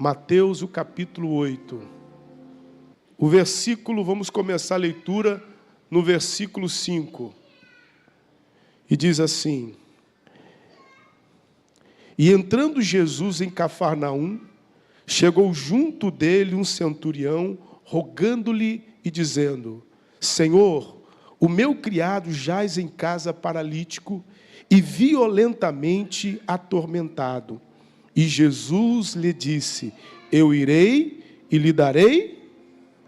Mateus, o capítulo 8. O versículo, vamos começar a leitura no versículo 5. E diz assim: E entrando Jesus em Cafarnaum, chegou junto dele um centurião, rogando-lhe e dizendo: Senhor, o meu criado jaz em casa paralítico e violentamente atormentado. E Jesus lhe disse: Eu irei e lhe darei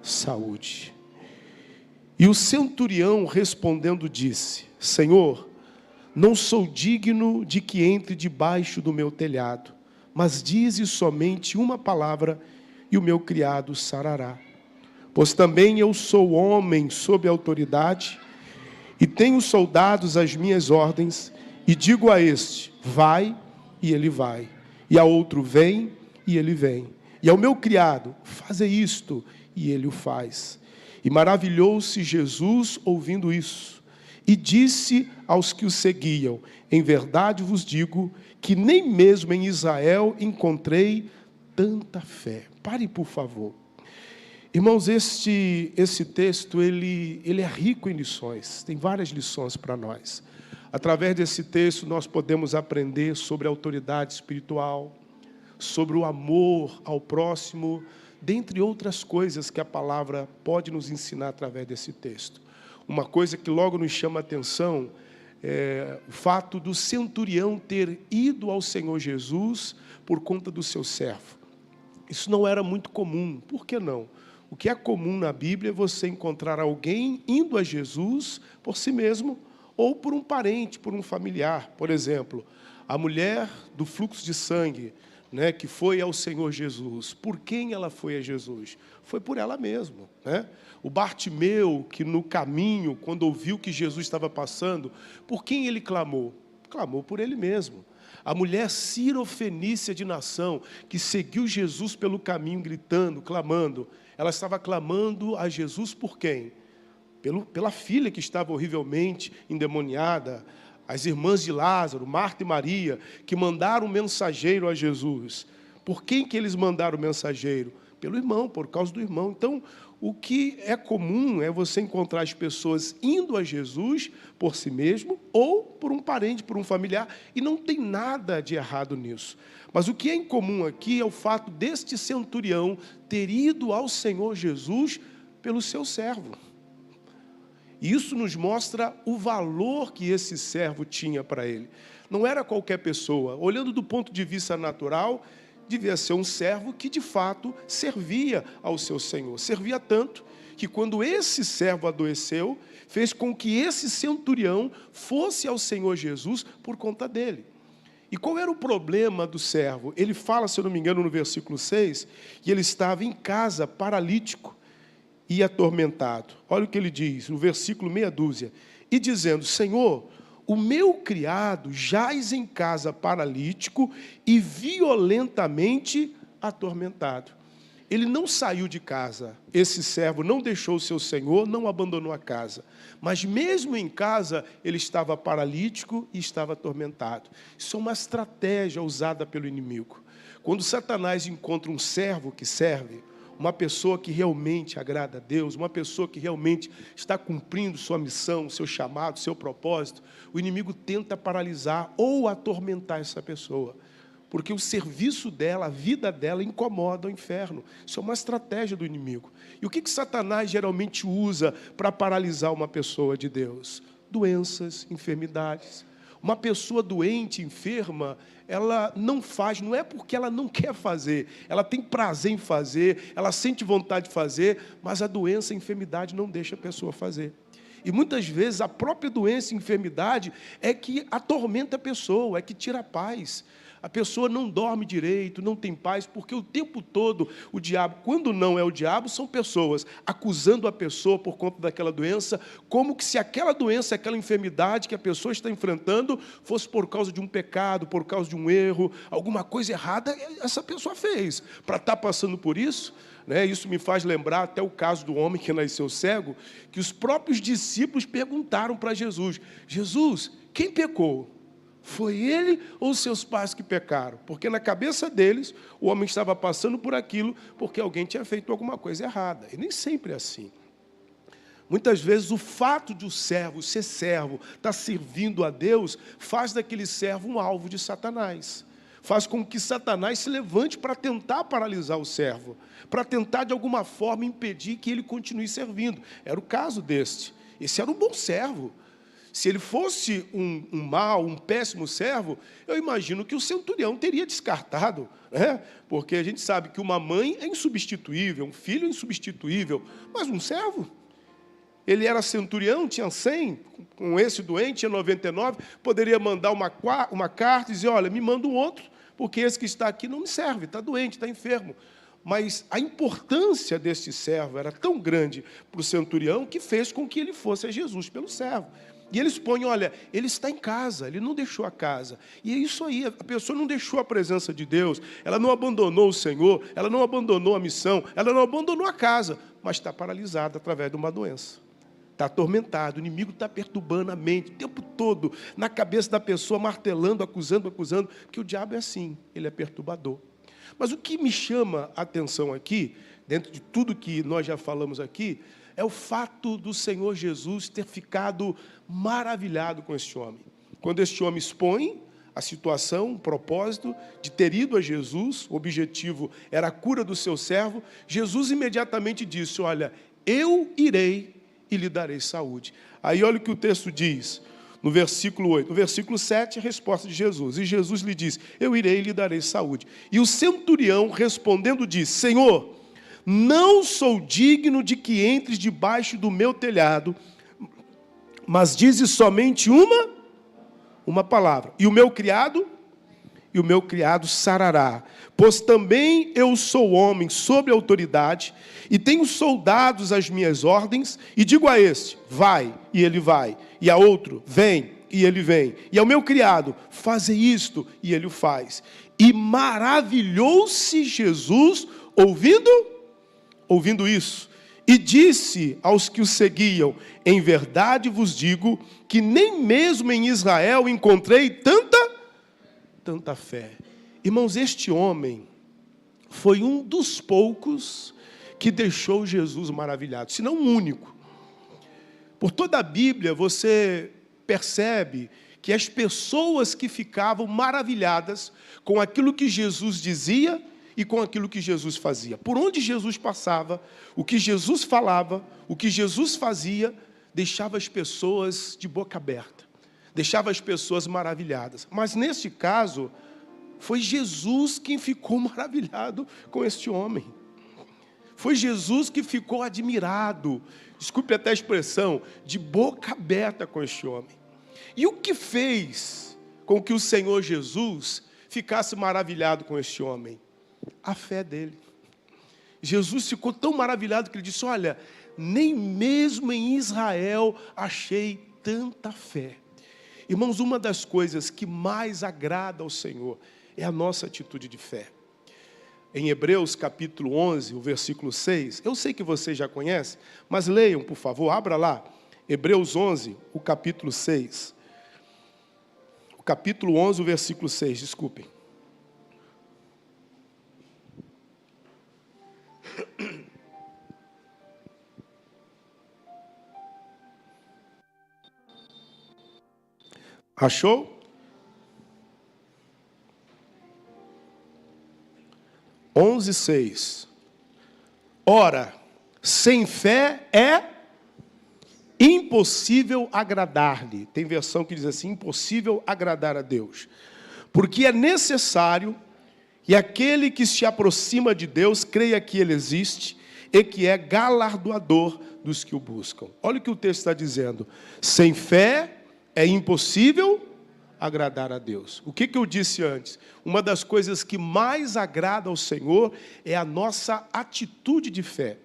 saúde. E o centurião respondendo disse: Senhor, não sou digno de que entre debaixo do meu telhado, mas dize somente uma palavra e o meu criado sarará. Pois também eu sou homem sob autoridade e tenho soldados às minhas ordens, e digo a este: vai, e ele vai. E a outro: vem, e ele vem. E ao meu criado: faze isto, e ele o faz. E maravilhou-se Jesus ouvindo isso, e disse aos que o seguiam: em verdade vos digo que nem mesmo em Israel encontrei tanta fé. Pare, por favor. Irmãos, esse texto ele é rico em lições, tem várias lições para nós. Através desse texto nós podemos aprender sobre a autoridade espiritual, sobre o amor ao próximo, dentre outras coisas que a palavra pode nos ensinar através desse texto. Uma coisa que logo nos chama a atenção é o fato do centurião ter ido ao Senhor Jesus por conta do seu servo. Isso não era muito comum. Por que não? O que é comum na Bíblia é você encontrar alguém indo a Jesus por si mesmo ou por um parente, por um familiar. Por exemplo, a mulher do fluxo de sangue, que foi ao Senhor Jesus. Por quem ela foi a Jesus? Foi por ela mesma. O Bartimeu, que no caminho, quando ouviu que Jesus estava passando, por quem ele clamou? Clamou por ele mesmo. A mulher cirofenícia de nação, que seguiu Jesus pelo caminho, gritando, clamando, ela estava clamando a Jesus por quem? Pela filha que estava horrivelmente endemoniada. As irmãs de Lázaro, Marta e Maria, que mandaram um mensageiro a Jesus. Por quem que eles mandaram o mensageiro? Pelo irmão, por causa do irmão. Então, o que é comum é você encontrar as pessoas indo a Jesus por si mesmo ou por um parente, por um familiar, e não tem nada de errado nisso. Mas o que é incomum aqui é o fato deste centurião ter ido ao Senhor Jesus pelo seu servo. Isso nos mostra o valor que esse servo tinha para ele. Não era qualquer pessoa. Olhando do ponto de vista natural, devia ser um servo que, de fato, servia ao seu Senhor. Servia tanto que, quando esse servo adoeceu, fez com que esse centurião fosse ao Senhor Jesus por conta dele. E qual era o problema do servo? Ele fala, se eu não me engano, no versículo 6, que ele estava em casa, paralítico e atormentado. Olha o que ele diz, no versículo meia dúzia. E dizendo: Senhor, o meu criado jaz em casa paralítico e violentamente atormentado. Ele não saiu de casa. Esse servo não deixou o seu senhor, não abandonou a casa. Mas mesmo em casa, ele estava paralítico e estava atormentado. Isso é uma estratégia usada pelo inimigo. Quando Satanás encontra um servo que serve, uma pessoa que realmente agrada a Deus, uma pessoa que realmente está cumprindo sua missão, seu chamado, seu propósito, o inimigo tenta paralisar ou atormentar essa pessoa. Porque o serviço dela, a vida dela, incomoda o inferno. Isso é uma estratégia do inimigo. E o que Satanás geralmente usa para paralisar uma pessoa de Deus? Doenças, enfermidades. Uma pessoa doente, enferma, ela não faz, não é porque ela não quer fazer, ela tem prazer em fazer, ela sente vontade de fazer, mas a doença, a enfermidade não deixa a pessoa fazer. E muitas vezes a própria doença e enfermidade é que atormenta a pessoa, é que tira a paz. A pessoa não dorme direito, não tem paz, porque o tempo todo o diabo, quando não é o diabo, são pessoas acusando a pessoa por conta daquela doença, como que se aquela doença, aquela enfermidade que a pessoa está enfrentando, fosse por causa de um pecado, por causa de um erro, alguma coisa errada essa pessoa fez. Para estar passando por isso, isso me faz lembrar até o caso do homem que nasceu cego, que os próprios discípulos perguntaram para Jesus: Jesus, quem pecou? Foi ele ou seus pais que pecaram? Porque na cabeça deles, o homem estava passando por aquilo porque alguém tinha feito alguma coisa errada. E nem sempre é assim. Muitas vezes o fato de o servo ser servo, estar servindo a Deus, faz daquele servo um alvo de Satanás. Faz com que Satanás se levante para tentar paralisar o servo, para tentar de alguma forma impedir que ele continue servindo. Era o caso deste. Esse era um bom servo. Se ele fosse um mau, um péssimo servo, eu imagino que o centurião teria descartado, né? Porque a gente sabe que uma mãe é insubstituível, um filho é insubstituível, mas um servo? Ele era centurião, tinha 100, com esse doente tinha 99, poderia mandar uma carta e dizer, olha, me manda um outro, porque esse que está aqui não me serve, está doente, está enfermo. Mas a importância desse servo era tão grande para o centurião que fez com que ele fosse a Jesus pelo servo. E eles põem, olha, ele está em casa, ele não deixou a casa. E é isso aí, a pessoa não deixou a presença de Deus, ela não abandonou o Senhor, ela não abandonou a missão, ela não abandonou a casa, mas está paralisada através de uma doença. Está atormentado, o inimigo está perturbando a mente o tempo todo, na cabeça da pessoa, martelando, acusando, porque o diabo é assim, ele é perturbador. Mas o que me chama a atenção aqui, dentro de tudo que nós já falamos aqui, é o fato do Senhor Jesus ter ficado maravilhado com este homem. Quando este homem expõe a situação, o propósito de ter ido a Jesus, o objetivo era a cura do seu servo, Jesus imediatamente disse, olha, eu irei e lhe darei saúde. Aí olha o que o texto diz, no versículo 8. No versículo 7, a resposta de Jesus. E Jesus lhe diz, eu irei e lhe darei saúde. E o centurião, respondendo, disse, Senhor, não sou digno de que entres debaixo do meu telhado, mas dizes somente uma palavra. E o meu criado sarará. Pois também eu sou homem sob autoridade, e tenho soldados às minhas ordens, e digo a este, vai, e ele vai. E a outro, vem, e ele vem. E ao meu criado, faze isto, e ele o faz. E maravilhou-se Jesus, ouvindo isso, e disse aos que o seguiam, em verdade vos digo, que nem mesmo em Israel encontrei tanta fé. Irmãos, este homem foi um dos poucos que deixou Jesus maravilhado, se não o único. Por toda a Bíblia, você percebe que as pessoas que ficavam maravilhadas com aquilo que Jesus dizia e com aquilo que Jesus fazia. Por onde Jesus passava, o que Jesus falava, o que Jesus fazia, deixava as pessoas de boca aberta, deixava as pessoas maravilhadas. Mas neste caso, foi Jesus quem ficou maravilhado com este homem. Foi Jesus que ficou admirado, desculpe até a expressão, de boca aberta com este homem. E o que fez com que o Senhor Jesus ficasse maravilhado com este homem? A fé dele. Jesus ficou tão maravilhado que ele disse, olha, nem mesmo em Israel achei tanta fé. Irmãos, uma das coisas que mais agrada ao Senhor é a nossa atitude de fé. Em Hebreus capítulo 11, o versículo 6, eu sei que vocês já conhecem, mas leiam, por favor, abra lá, Hebreus 11, o capítulo 6. O capítulo 11, o versículo 6, desculpem. Achou? Onze, 6. Ora, sem fé é impossível agradar-lhe. Tem versão que diz assim, impossível agradar a Deus. Porque é necessário que aquele que se aproxima de Deus creia que Ele existe e que é galardoador dos que o buscam. Olha o que o texto está dizendo. Sem fé é impossível agradar a Deus. O que eu disse antes? Uma das coisas que mais agrada ao Senhor é a nossa atitude de fé.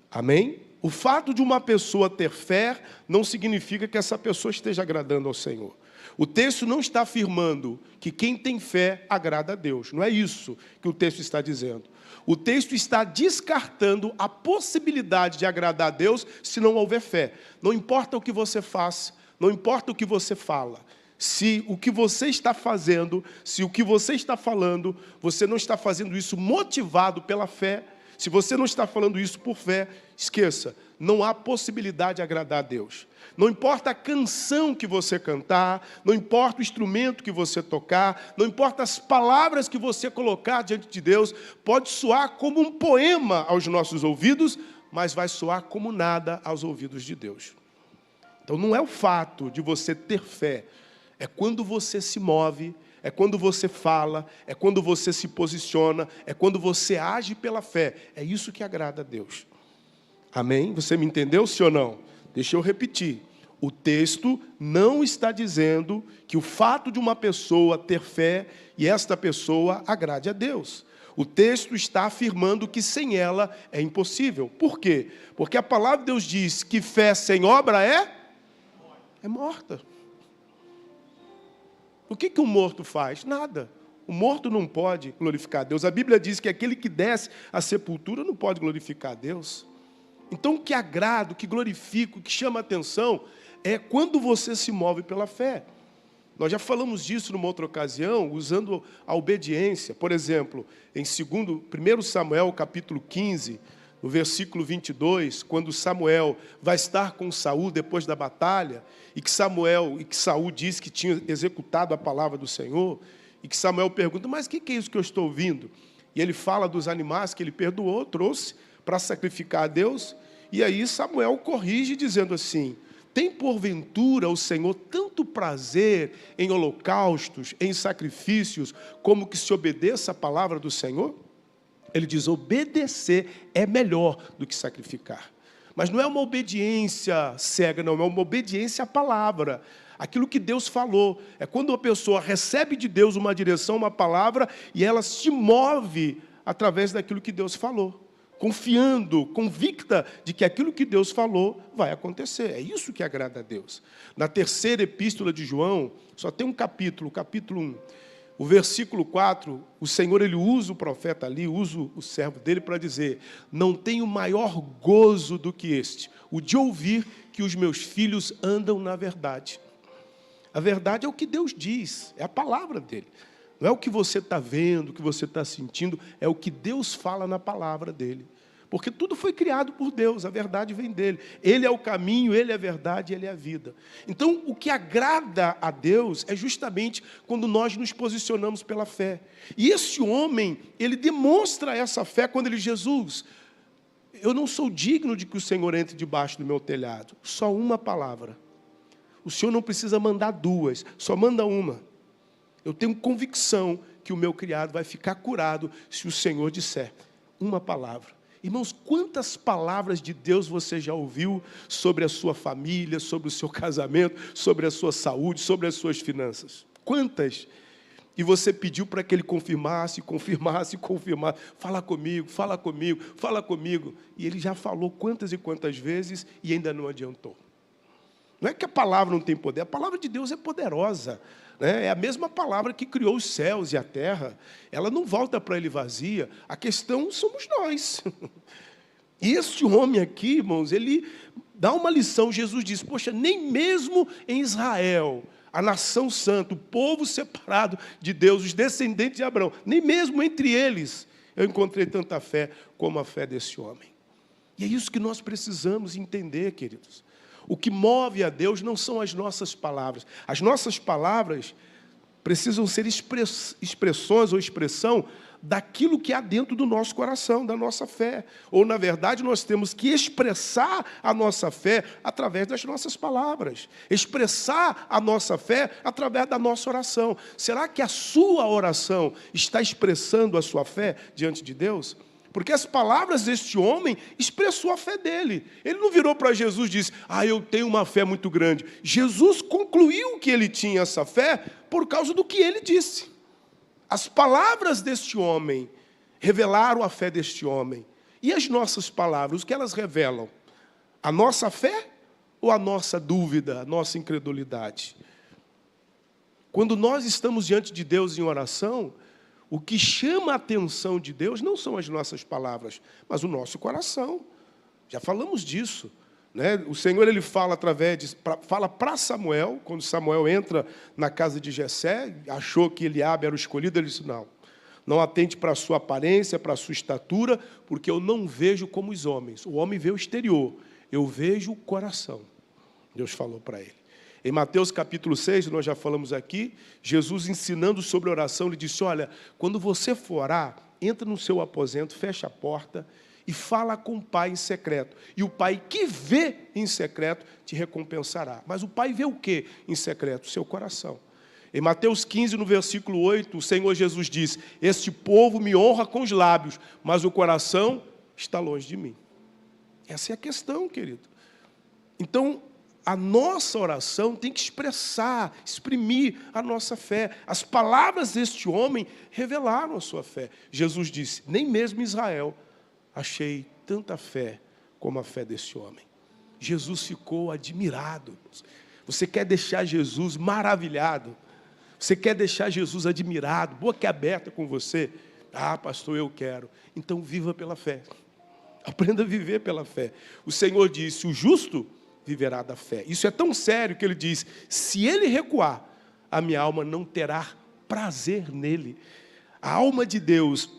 Amém? O fato de uma pessoa ter fé não significa que essa pessoa esteja agradando ao Senhor. O texto não está afirmando que quem tem fé agrada a Deus. Não é isso que o texto está dizendo. O texto está descartando a possibilidade de agradar a Deus se não houver fé. Não importa o que você faça, não importa o que você fala. Se o que você está fazendo, se o que você está falando, você não está fazendo isso motivado pela fé, se você não está falando isso por fé, esqueça, não há possibilidade de agradar a Deus. Não importa a canção que você cantar, não importa o instrumento que você tocar, não importa as palavras que você colocar diante de Deus, pode soar como um poema aos nossos ouvidos, mas vai soar como nada aos ouvidos de Deus. Então não é o fato de você ter fé, é quando você se move, é quando você fala, é quando você se posiciona, é quando você age pela fé. É isso que agrada a Deus. Amém? Você me entendeu, sim ou não? Deixa eu repetir. O texto não está dizendo que o fato de uma pessoa ter fé e esta pessoa agrade a Deus. O texto está afirmando que sem ela é impossível. Por quê? Porque a palavra de Deus diz que fé sem obra é morta. O que um morto faz? Nada. O morto não pode glorificar a Deus. A Bíblia diz que aquele que desce à sepultura não pode glorificar a Deus. Então, o que agrada, o que glorifica, o que chama a atenção é quando você se move pela fé. Nós já falamos disso numa outra ocasião, usando a obediência. Por exemplo, em 1 Samuel, capítulo 15, no versículo 22, quando Samuel vai estar com Saul depois da batalha, e que Saul diz que tinha executado a palavra do Senhor, e que Samuel pergunta, mas o que é isso que eu estou ouvindo? E ele fala dos animais que ele perdoou, trouxe para sacrificar a Deus, e aí Samuel corrige dizendo assim, tem porventura o Senhor tanto prazer em holocaustos, em sacrifícios, como que se obedeça a palavra do Senhor? Ele diz, obedecer é melhor do que sacrificar. Mas não é uma obediência cega, não, é uma obediência à palavra. Aquilo que Deus falou. É quando uma pessoa recebe de Deus uma direção, uma palavra, e ela se move através daquilo que Deus falou. Confiando, convicta de que aquilo que Deus falou vai acontecer. É isso que agrada a Deus. Na terceira epístola de João, só tem um capítulo, capítulo 1. O versículo 4, o Senhor ele usa o profeta ali, usa o servo dele para dizer, não tenho maior gozo do que este, o de ouvir que os meus filhos andam na verdade. A verdade é o que Deus diz, é a palavra dele. Não é o que você está vendo, o que você está sentindo, é o que Deus fala na palavra dele. Porque tudo foi criado por Deus, a verdade vem dele. Ele é o caminho, ele é a verdade, ele é a vida. Então, o que agrada a Deus é justamente quando nós nos posicionamos pela fé. E esse homem, ele demonstra essa fé quando ele diz, Jesus, eu não sou digno de que o Senhor entre debaixo do meu telhado. Só uma palavra. O Senhor não precisa mandar duas, só manda uma. Eu tenho convicção que o meu criado vai ficar curado se o Senhor disser uma palavra. Irmãos, quantas palavras de Deus você já ouviu sobre a sua família, sobre o seu casamento, sobre a sua saúde, sobre as suas finanças? Quantas? E você pediu para que ele confirmasse. Fala comigo, fala comigo, fala comigo. E ele já falou quantas e quantas vezes e ainda não adiantou. Não é que a palavra não tem poder, a palavra de Deus é poderosa. É a mesma palavra que criou os céus e a terra. Ela não volta para ele vazia. A questão somos nós. E este homem aqui, irmãos, ele dá uma lição. Jesus diz, poxa, nem mesmo em Israel, a nação santa, o povo separado de Deus, os descendentes de Abraão, nem mesmo entre eles, eu encontrei tanta fé como a fé desse homem. E é isso que nós precisamos entender, queridos. O que move a Deus não são as nossas palavras. As nossas palavras precisam ser expressões ou expressão daquilo que há dentro do nosso coração, da nossa fé. Ou, na verdade, nós temos que expressar a nossa fé através das nossas palavras. Expressar a nossa fé através da nossa oração. Será que a sua oração está expressando a sua fé diante de Deus? Porque as palavras deste homem expressou a fé dele. Ele não virou para Jesus e disse, eu tenho uma fé muito grande. Jesus concluiu que ele tinha essa fé por causa do que ele disse. As palavras deste homem revelaram a fé deste homem. E as nossas palavras, o que elas revelam? A nossa fé ou a nossa dúvida, a nossa incredulidade? Quando nós estamos diante de Deus em oração, o que chama a atenção de Deus não são as nossas palavras, mas o nosso coração. Já falamos disso. né? O Senhor ele fala fala para Samuel, quando Samuel entra na casa de Jessé, achou que Eliabe era o escolhido, ele disse, não atente para a sua aparência, para a sua estatura, porque eu não vejo como os homens. O homem vê o exterior, eu vejo o coração. Deus falou para ele. Em Mateus capítulo 6, nós já falamos aqui, Jesus ensinando sobre oração, ele disse, olha, quando você for orar, entra no seu aposento, fecha a porta e fala com o Pai em secreto. E o Pai que vê em secreto te recompensará. Mas o Pai vê o quê em secreto? O seu coração. Em Mateus 15, no versículo 8, o Senhor Jesus diz, este povo me honra com os lábios, mas o coração está longe de mim. Essa é a questão, querido. Então, a nossa oração tem que exprimir a nossa fé. As palavras deste homem revelaram a sua fé. Jesus disse, nem mesmo em Israel achei tanta fé como a fé desse homem. Jesus ficou admirado. Você quer deixar Jesus maravilhado? Você quer deixar Jesus admirado, boca aberta com você? Ah, pastor, eu quero. Então viva pela fé. Aprenda a viver pela fé. O Senhor disse, o justo viverá da fé. Isso é tão sério que ele diz, se ele recuar, a minha alma não terá prazer nele. A alma de Deus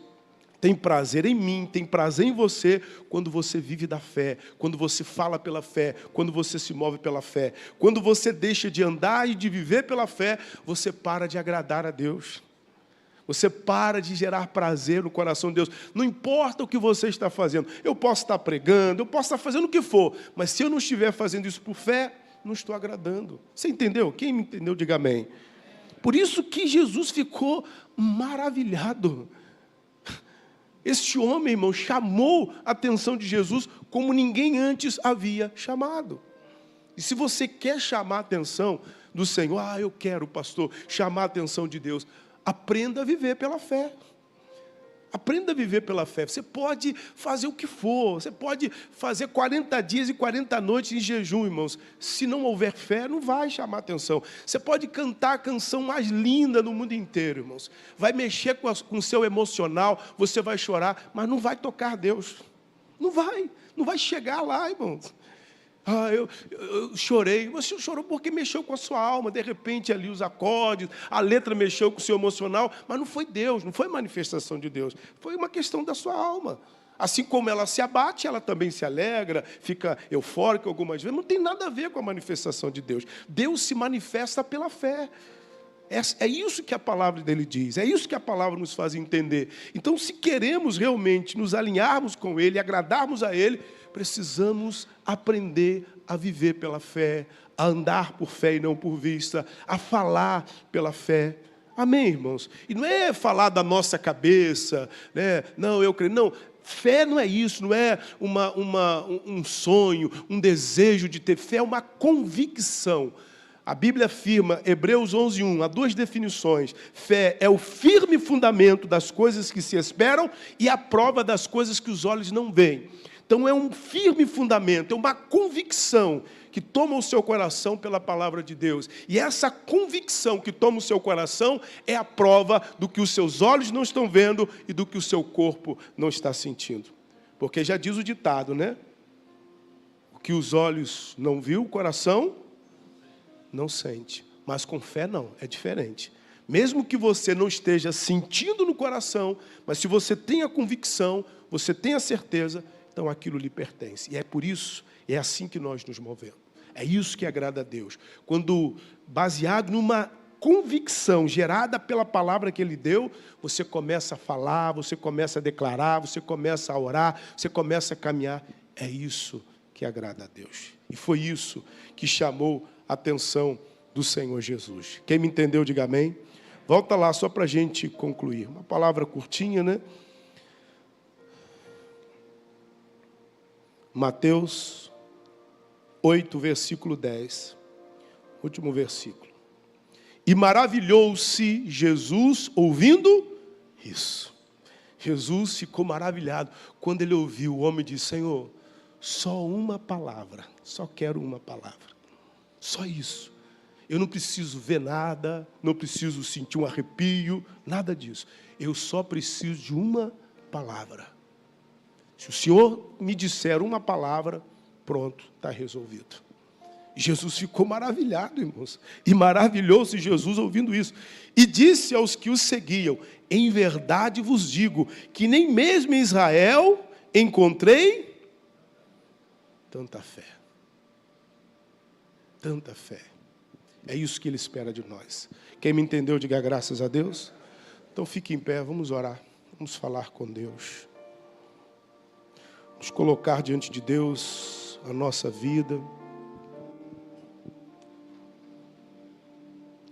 tem prazer em mim, tem prazer em você, quando você vive da fé, quando você fala pela fé, quando você se move pela fé. Quando você deixa de andar e de viver pela fé, você para de agradar a Deus. Você para de gerar prazer no coração de Deus. Não importa o que você está fazendo. Eu posso estar pregando, eu posso estar fazendo o que for, mas se eu não estiver fazendo isso por fé, não estou agradando. Você entendeu? Quem me entendeu, diga amém. Por isso que Jesus ficou maravilhado. Este homem, irmão, chamou a atenção de Jesus como ninguém antes havia chamado. E se você quer chamar a atenção do Senhor, eu quero, pastor, chamar a atenção de Deus, aprenda a viver pela fé. Aprenda a viver pela fé. Você pode fazer o que for. Você pode fazer 40 dias e 40 noites em jejum, irmãos. Se não houver fé, não vai chamar atenção. Você pode cantar a canção mais linda no mundo inteiro, irmãos. Vai mexer com o seu emocional, você vai chorar, mas não vai tocar Deus. Não vai chegar lá, irmãos. Eu chorei. Você chorou porque mexeu com a sua alma. De repente, ali os acordes, a letra mexeu com o seu emocional. Mas não foi Deus, não foi manifestação de Deus. Foi uma questão da sua alma. Assim como ela se abate, ela também se alegra, fica eufórica algumas vezes. Não tem nada a ver com a manifestação de Deus. Deus se manifesta pela fé. É isso que a palavra dele diz, é isso que a palavra nos faz entender. Então, se queremos realmente nos alinharmos com ele, agradarmos a ele, precisamos aprender a viver pela fé, a andar por fé e não por vista, a falar pela fé. Amém, irmãos? E não é falar da nossa cabeça, né? Não, eu creio, não. Fé não é isso, não é um sonho, um desejo de ter fé, é uma convicção. A Bíblia afirma, Hebreus 11:1, há duas definições. Fé é o firme fundamento das coisas que se esperam e a prova das coisas que os olhos não veem. Então é um firme fundamento, é uma convicção que toma o seu coração pela palavra de Deus. E essa convicção que toma o seu coração é a prova do que os seus olhos não estão vendo e do que o seu corpo não está sentindo. Porque já diz o ditado, né? O que os olhos não viu, o coração não sente, mas com fé não, é diferente. Mesmo que você não esteja sentindo no coração, mas se você tem a convicção, você tem a certeza, então aquilo lhe pertence. E é por isso, é assim que nós nos movemos. É isso que agrada a Deus. Quando, baseado numa convicção gerada pela palavra que Ele deu, você começa a falar, você começa a declarar, você começa a orar, você começa a caminhar. É isso que agrada a Deus. E foi isso que chamou a atenção do Senhor Jesus. Quem me entendeu, diga amém. Volta lá, só para a gente concluir. Uma palavra curtinha, né? Mateus 8, versículo 10. Último versículo. E maravilhou-se Jesus ouvindo isso. Jesus ficou maravilhado quando ele ouviu. O homem disse, Senhor, só uma palavra, só quero uma palavra. Só isso. Eu não preciso ver nada, não preciso sentir um arrepio, nada disso. Eu só preciso de uma palavra. Se o Senhor me disser uma palavra, Pronto, está resolvido. Jesus ficou maravilhado, irmãos. E maravilhou-se Jesus ouvindo isso. E disse aos que o seguiam: em verdade vos digo, que nem mesmo em Israel encontrei tanta fé. Tanta fé. É isso que Ele espera de nós. Quem me entendeu, diga graças a Deus. Então fique em pé, vamos orar. Vamos falar com Deus. Vamos colocar diante de Deus a nossa vida.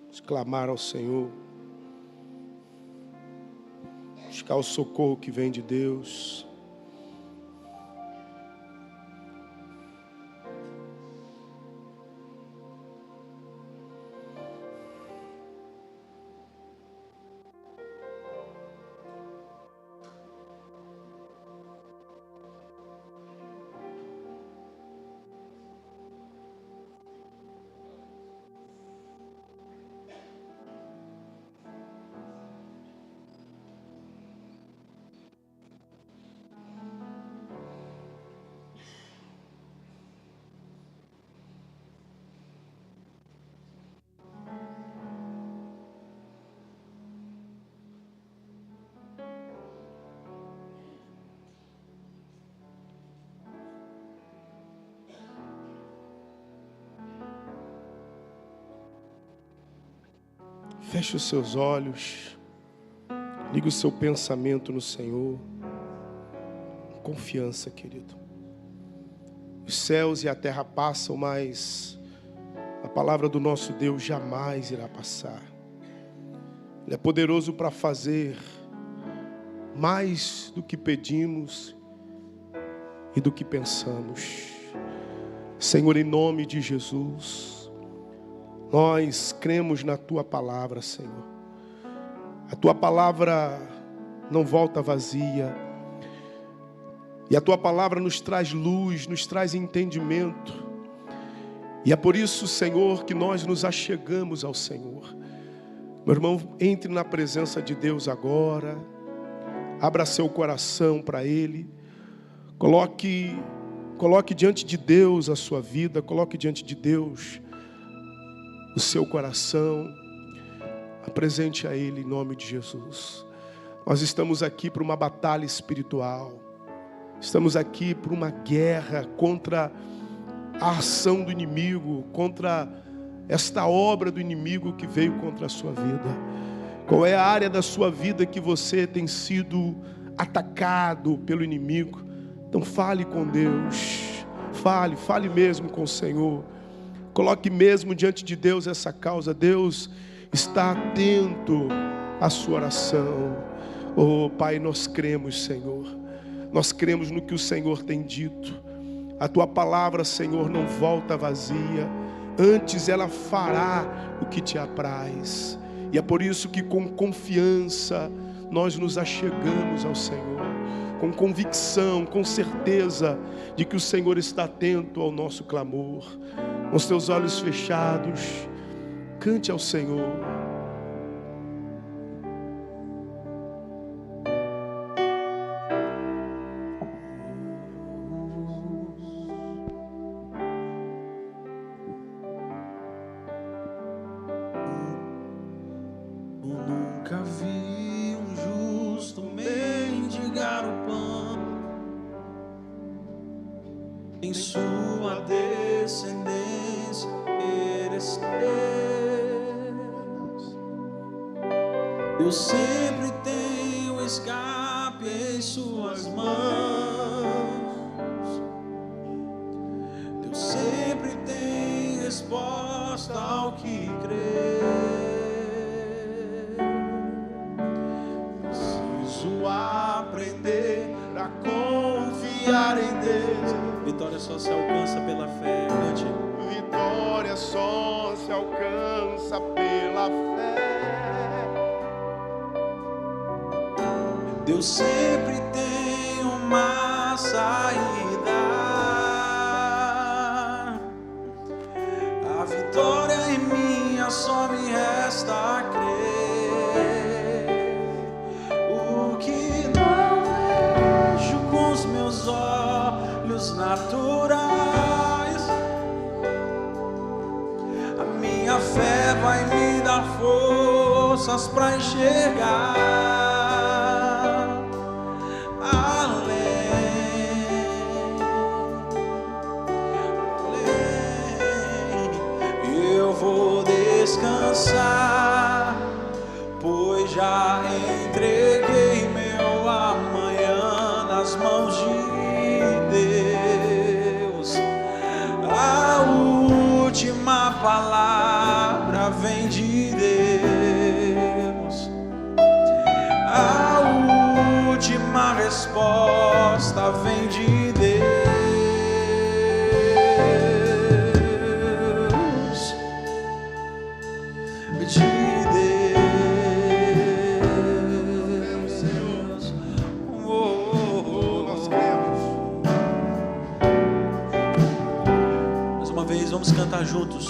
Vamos clamar ao Senhor. Buscar o socorro que vem de Deus. Feche os seus olhos, ligue o seu pensamento no Senhor, confiança, querido. Os céus e a terra passam, mas a palavra do nosso Deus jamais irá passar. Ele é poderoso para fazer mais do que pedimos e do que pensamos. Senhor, em nome de Jesus, nós cremos na Tua palavra, Senhor. A Tua palavra não volta vazia. E a Tua palavra nos traz luz, nos traz entendimento. E é por isso, Senhor, que nós nos achegamos ao Senhor. Meu irmão, entre na presença de Deus agora. Abra seu coração para Ele. Coloque diante de Deus a sua vida. Coloque diante de Deus o seu coração, apresente a Ele em nome de Jesus. Nós estamos aqui para uma batalha espiritual, estamos aqui para uma guerra contra a ação do inimigo, contra esta obra do inimigo que veio contra a sua vida. Qual é a área da sua vida que você tem sido atacado pelo inimigo? Então fale com Deus, fale mesmo com o Senhor. Coloque mesmo diante de Deus essa causa. Deus está atento à sua oração. Oh Pai, nós cremos, Senhor. Nós cremos no que o Senhor tem dito. A Tua palavra, Senhor, não volta vazia. Antes ela fará o que Te apraz. E é por isso que com confiança nós nos achegamos ao Senhor. Com convicção, com certeza de que o Senhor está atento ao nosso clamor. Com os teus olhos fechados, cante ao Senhor. Eu nunca vi um justo mendigar o pão, em sua descendência Deus sempre tem o escape em suas mãos. Deus sempre tem resposta ao que crê. Preciso aprender a confiar em Deus. Vitória só se alcança pela fé. Vitória só se alcança pela fé. Deus sempre tem uma saída. A vitória em minha só me resta crer. O que não vejo com os meus olhos naturais, forças para enxergar além, além. Eu vou descansar, pois já entreguei meu amanhã nas mãos de Deus. A última palavra vem de Deus. A última resposta vem de Deus. De Deus. Nós cremos. Mais uma vez, vamos cantar juntos.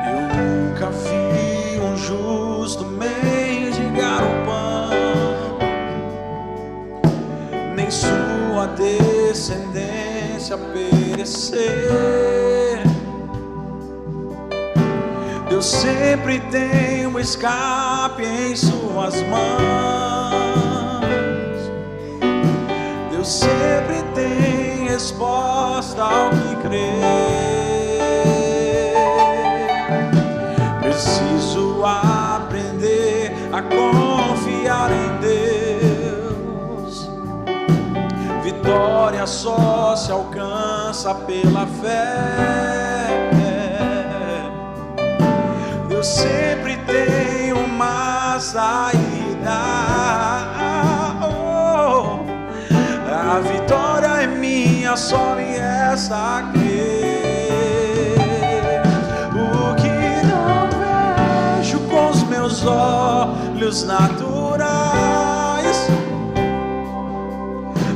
Eu nunca vi um justo mendigar o pão, nem sua descendência perecer. Deus sempre tem um escape em suas mãos. Deus sempre tem resposta ao que crer. Preciso aprender a confiar em Deus. Vitória só se alcança pela fé. Deus sempre tem uma saída. A vitória é minha, só me resta a crer. O que não vejo com os meus olhos naturais,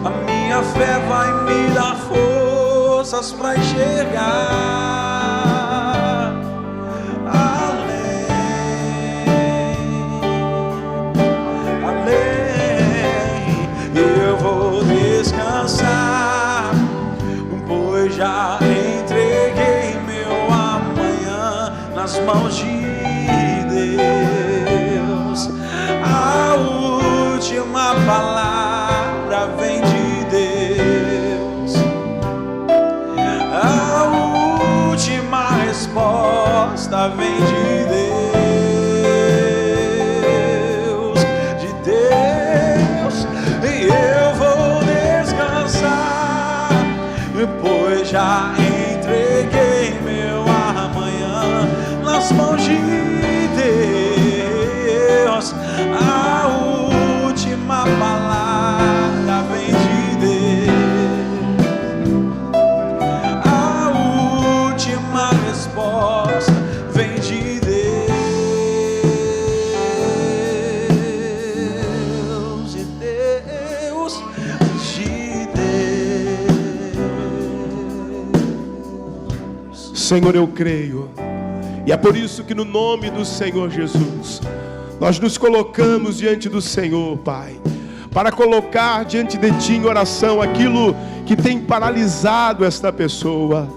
a minha fé vai me dar forças para enxergar além, além. Eu vou descansar, pois já entreguei meu amanhã nas mãos de Deus. A última palavra vem de Deus. A última resposta vem de Deus. De Deus. E eu vou descansar, pois já entreguei meu amanhã nas mãos de Deus. A última palavra vem de Deus. A última resposta vem de Deus. De Deus. De Deus. Senhor, eu creio, e é por isso que no nome do Senhor Jesus, nós nos colocamos diante do Senhor, Pai, para colocar diante de Ti em oração aquilo que tem paralisado esta pessoa,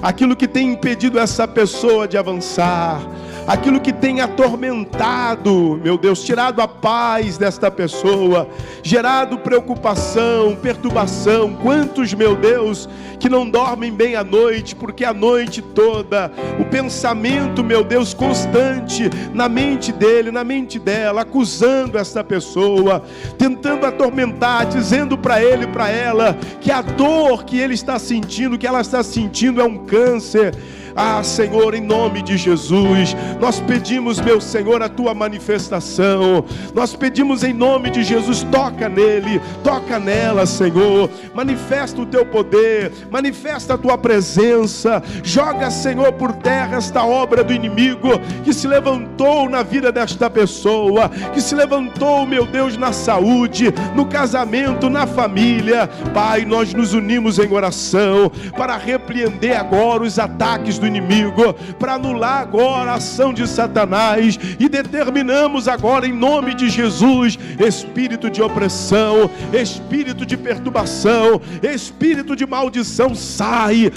aquilo que tem impedido essa pessoa de avançar, aquilo que tem atormentado, meu Deus, tirado a paz desta pessoa, gerado preocupação, perturbação. Quantos, meu Deus, que não dormem bem à noite, porque a noite toda o pensamento, meu Deus, constante na mente dele, na mente dela, acusando esta pessoa, tentando atormentar, dizendo para ele e para ela que a dor que ele está sentindo, que ela está sentindo, é um câncer. Ah, Senhor, em nome de Jesus, nós pedimos, meu Senhor, a Tua manifestação. Nós pedimos em nome de Jesus, toca nele, toca nela, Senhor. Manifesta o Teu poder, manifesta a Tua presença. Joga, Senhor, por terra esta obra do inimigo que se levantou na vida desta pessoa, que se levantou, meu Deus, na saúde, no casamento, na família. Pai, nós nos unimos em oração para repreender agora os ataques do inimigo, para anular agora a ação de Satanás, e determinamos agora em nome de Jesus, espírito de opressão, espírito de perturbação, espírito de maldição, sai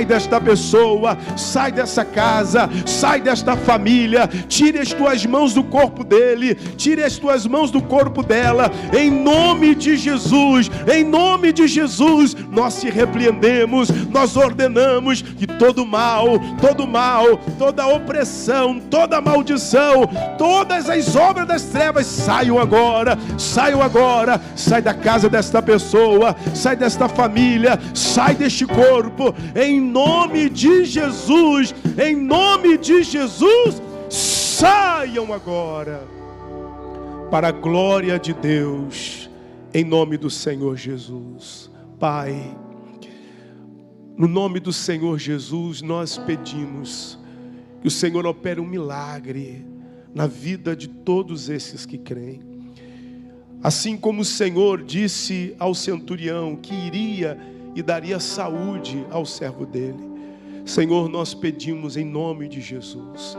desta pessoa, sai dessa casa, sai desta família, tire as tuas mãos do corpo dele, tire as tuas mãos do corpo dela, em nome de Jesus, em nome de Jesus, nós te repreendemos, nós ordenamos que todo mal, toda opressão, toda maldição, todas as obras das trevas saiam agora, sai da casa desta pessoa, sai desta família, sai deste corpo, em nome de Jesus, saiam agora, para a glória de Deus, em nome do Senhor Jesus. Pai, no nome do Senhor Jesus, nós pedimos que o Senhor opere um milagre na vida de todos esses que creem. Assim como o Senhor disse ao centurião que iria e daria saúde ao servo dele, Senhor, nós pedimos em nome de Jesus,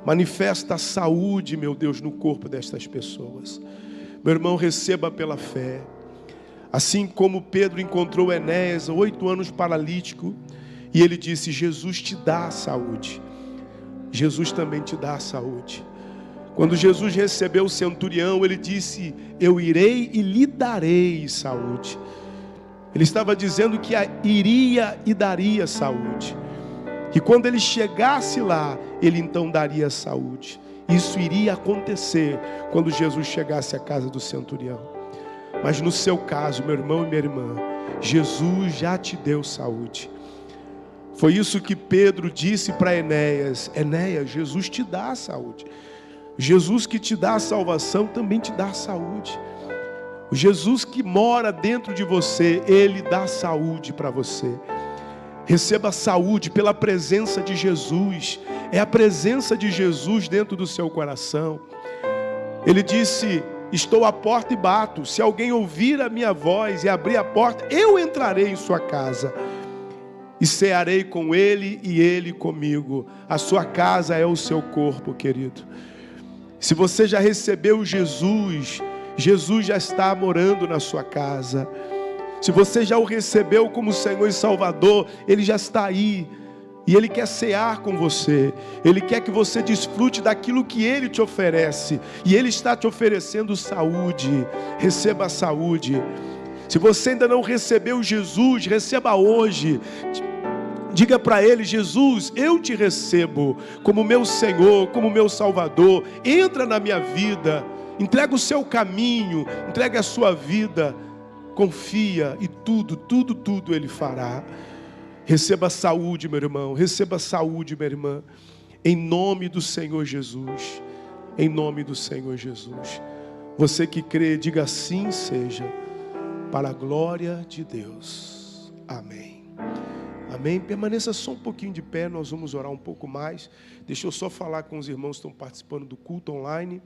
manifesta a saúde, meu Deus, no corpo destas pessoas. Meu irmão, receba pela fé. Assim como Pedro encontrou Enéas, 8 anos paralítico, e ele disse: Jesus te dá a saúde. Jesus também te dá a saúde. Quando Jesus recebeu o centurião, ele disse: eu irei e lhe darei saúde. Ele estava dizendo que iria e daria saúde. Que quando ele chegasse lá, ele então daria saúde. Isso iria acontecer quando Jesus chegasse à casa do centurião. Mas no seu caso, meu irmão e minha irmã, Jesus já te deu saúde. Foi isso que Pedro disse para Enéas: Enéas, Jesus te dá a saúde. Jesus que te dá a salvação também te dá a saúde. O Jesus que mora dentro de você, Ele dá saúde para você. Receba saúde pela presença de Jesus. É a presença de Jesus dentro do seu coração. Ele disse: estou à porta e bato. Se alguém ouvir a minha voz e abrir a porta, eu entrarei em sua casa e cearei com ele e ele comigo. A sua casa é o seu corpo, querido. Se você já recebeu Jesus, Jesus já está morando na sua casa. Se você já o recebeu como Senhor e Salvador, Ele já está aí. E Ele quer cear com você. Ele quer que você desfrute daquilo que Ele te oferece. E Ele está te oferecendo saúde. Receba a saúde. Se você ainda não recebeu Jesus, receba hoje. Diga para Ele: Jesus, eu te recebo como meu Senhor, como meu Salvador. Entra na minha vida. Entrega o seu caminho. Entrega a sua vida. Confia e tudo Ele fará. Receba saúde, meu irmão. Receba saúde, minha irmã. Em nome do Senhor Jesus. Em nome do Senhor Jesus. Você que crê, diga: assim seja, para a glória de Deus. Amém. Amém. Permaneça só um pouquinho de pé, nós vamos orar um pouco mais. Deixa eu só falar com os irmãos que estão participando do culto online.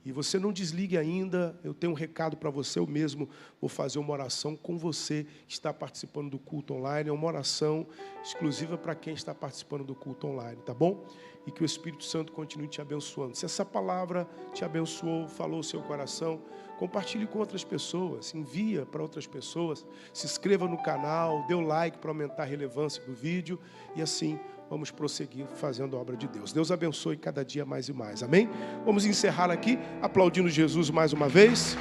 E você não desligue ainda, eu tenho um recado para você, eu mesmo vou fazer uma oração com você que está participando do culto online. É uma oração exclusiva para quem está participando do culto online, tá bom? E que o Espírito Santo continue te abençoando. Se essa palavra te abençoou, falou o seu coração, compartilhe com outras pessoas, envia para outras pessoas, se inscreva no canal, dê o like para aumentar a relevância do vídeo e assim vamos prosseguir fazendo a obra de Deus. Deus abençoe cada dia mais e mais. Amém? Vamos encerrar aqui aplaudindo Jesus mais uma vez.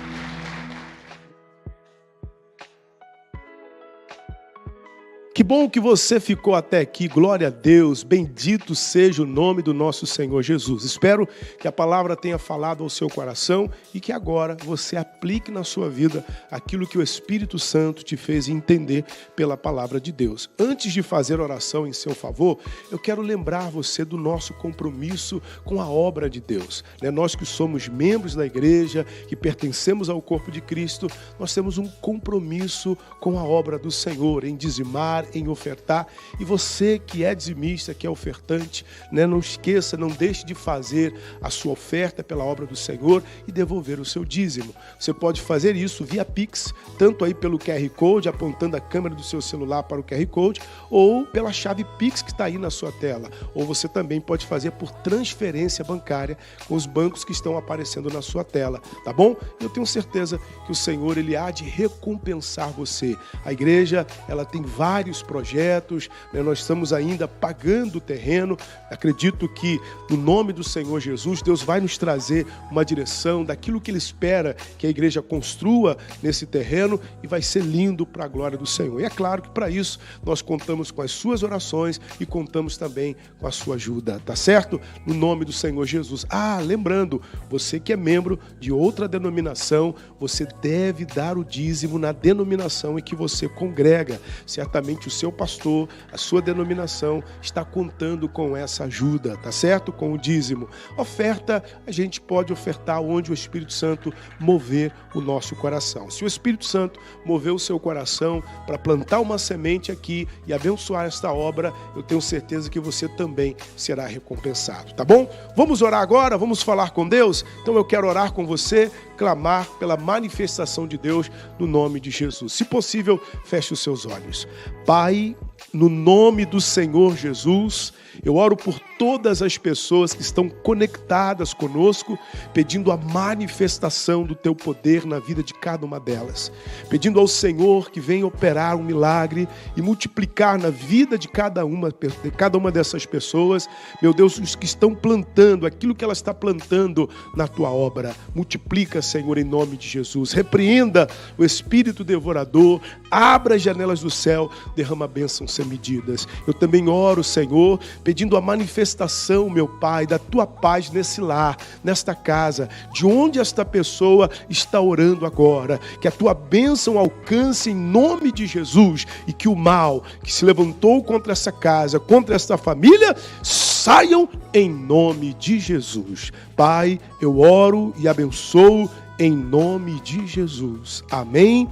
Que bom que você ficou até aqui, glória a Deus, bendito seja o nome do nosso Senhor Jesus. Espero que a palavra tenha falado ao seu coração e que agora você aplique na sua vida aquilo que o Espírito Santo te fez entender pela palavra de Deus. Antes de fazer oração em seu favor, eu quero lembrar você do nosso compromisso com a obra de Deus. Nós que somos membros da igreja, que pertencemos ao corpo de Cristo, nós temos um compromisso com a obra do Senhor, em dizimar, em ofertar. E você que é dizimista, que é ofertante, né, não esqueça, não deixe de fazer a sua oferta pela obra do Senhor e devolver o seu dízimo. Você pode fazer isso via Pix, tanto aí pelo QR Code, apontando a câmera do seu celular para o QR Code, ou pela chave Pix que está aí na sua tela. Ou você também pode fazer por transferência bancária com os bancos que estão aparecendo na sua tela, tá bom? Eu tenho certeza que o Senhor, Ele há de recompensar você. A igreja, ela tem vários projetos, né? Nós estamos ainda pagando o terreno. Acredito que no nome do Senhor Jesus, Deus vai nos trazer uma direção daquilo que Ele espera que a igreja construa nesse terreno e vai ser lindo para a glória do Senhor. E é claro que para isso nós contamos com as suas orações e contamos também com a sua ajuda, tá certo? No nome do Senhor Jesus. Lembrando, você que é membro de outra denominação, você deve dar o dízimo na denominação em que você congrega. Certamente o seu pastor, a sua denominação está contando com essa ajuda, tá certo? Com o dízimo. Oferta, a gente pode ofertar onde o Espírito Santo mover o nosso coração. Se o Espírito Santo mover o seu coração para plantar uma semente aqui e abençoar esta obra, eu tenho certeza que você também será recompensado, tá bom? Vamos orar agora, vamos falar com Deus? Então eu quero orar com você, clamar pela manifestação de Deus no nome de Jesus. Se possível, feche os seus olhos. Pai, no nome do Senhor Jesus, eu oro por todas as pessoas que estão conectadas conosco, pedindo a manifestação do Teu poder na vida de cada uma delas. Pedindo ao Senhor que venha operar um milagre e multiplicar na vida de cada uma dessas pessoas, meu Deus, os que estão plantando aquilo que ela está plantando na Tua obra. Multiplica, Senhor, em nome de Jesus. Repreenda o espírito devorador, abra as janelas do céu, derrama bênçãos sem medidas. Eu também oro, Senhor, pedindo a manifestação, meu Pai, da Tua paz nesse lar, nesta casa, de onde esta pessoa está orando agora. Que a Tua bênção alcance em nome de Jesus e que o mal que se levantou contra essa casa, contra esta família, saiam em nome de Jesus. Pai, eu oro e abençoo em nome de Jesus. Amém.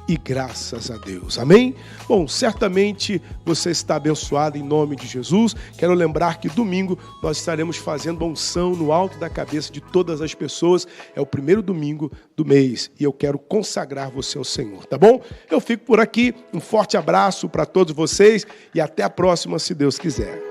E graças a Deus. Amém? Bom, certamente você está abençoado em nome de Jesus. Quero lembrar que domingo nós estaremos fazendo a unção no alto da cabeça de todas as pessoas. É o primeiro domingo do mês e eu quero consagrar você ao Senhor, tá bom? Eu fico por aqui. Um forte abraço para todos vocês e até a próxima, se Deus quiser.